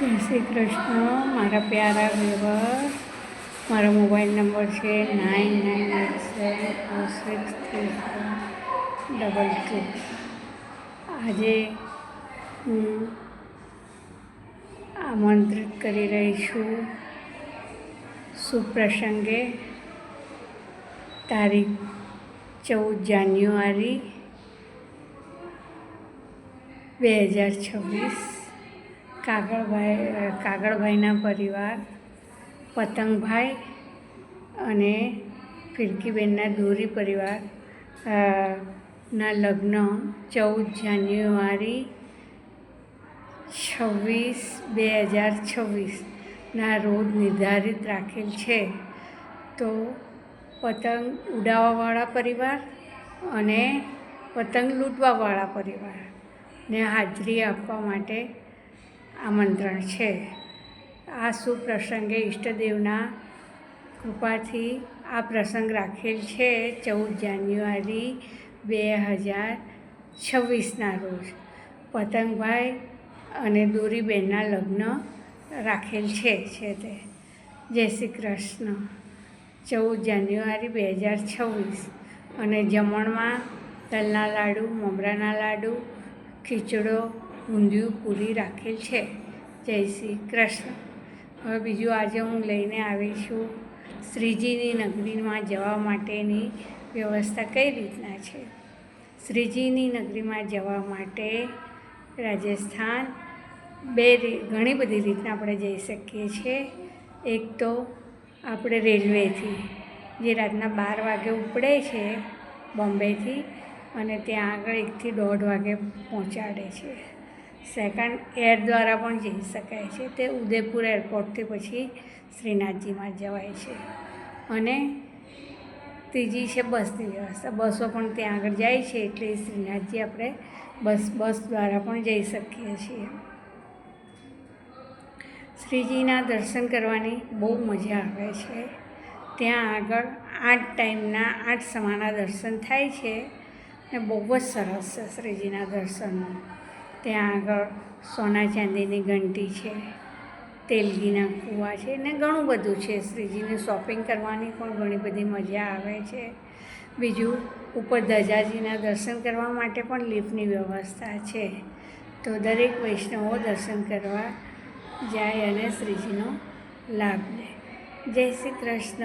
જય શ્રી કૃષ્ણ મારા પ્યારા વ્યુઅર. મારો મોબાઈલ નંબર છે 9987463422. આજે હું આમંત્રિત કરી રહી છું સુપ્રસંગે તારીખ 14 જાન્યુઆરી 2026. કાગળભાઈના પરિવાર, પતંગભાઈ અને ફિરકીબેનના દોરી પરિવાર ના લગ્ન 14 જાન્યુઆરી 2026ના રોજ નિર્ધારિત રાખેલ છે. તો પતંગ ઉડાવવાવાળા પરિવાર અને પતંગ લૂંટવાવાળા પરિવારને હાજરી આપવા માટે આમંત્રણ છે. આ શુભ પ્રસંગે ઈષ્ટદેવના કૃપાથી આ પ્રસંગ રાખેલ છે 14 જાન્યુઆરી 2026ના રોજ. પતંગભાઈ અને દોરીબેનના લગ્ન રાખેલ છે તે. જય શ્રી કૃષ્ણ. 14 જાન્યુઆરી 2026 અને જમણમાં તલના લાડુ, મમરાના લાડુ, ખીચડો, ઊંધિયું, પૂરી રાખેલ છે. જય શ્રી કૃષ્ણ. હવે બીજું આજે હું લઈને આવી છું શ્રીજીની નગરીમાં જવા માટેની વ્યવસ્થા કઈ રીતના છે. શ્રીજીની નગરીમાં જવા માટે રાજસ્થાન ઘણી બધી રીતના આપણે જઈ શકીએ છીએ. એક તો આપણે રેલવેથી, જે રાતના 12 વાગે ઉપડે છે બોમ્બેથી અને ત્યાં આગળ 1 થી 1.5 વાગે પહોંચાડે છે. સેકન્ડ, એર દ્વારા પણ જઈ શકાય છે. તે ઉદયપુર એરપોર્ટથી પછી શ્રીનાથજીમાં જવાય છે. અને ત્રીજી છે બસની વ્યવસ્થા. બસો પણ ત્યાં આગળ જાય છે એટલે શ્રીનાથજી આપણે બસ દ્વારા પણ જઈ શકીએ છીએ. શ્રીજીના દર્શન કરવાની બહુ મજા આવે છે. ત્યાં આગળ 8 ટાઈમના 8 સમાના દર્શન થાય છે ને બહુ જ સરસ છે શ્રીજીના દર્શનનો. ત્યાં આગળ સોના ચાંદીની ઘંટી છે, તેલગીના કૂવા છે ને ઘણું બધું છે. શ્રીજીને શોપિંગ કરવાની પણ ઘણી બધી મજા આવે છે. બીજું, ઉપર ધજાજીના દર્શન કરવા માટે પણ લિફ્ટની વ્યવસ્થા છે. તો દરેક વૈષ્ણવો દર્શન કરવા જાય અને શ્રીજીનો લાભ લે. જય શ્રી કૃષ્ણ.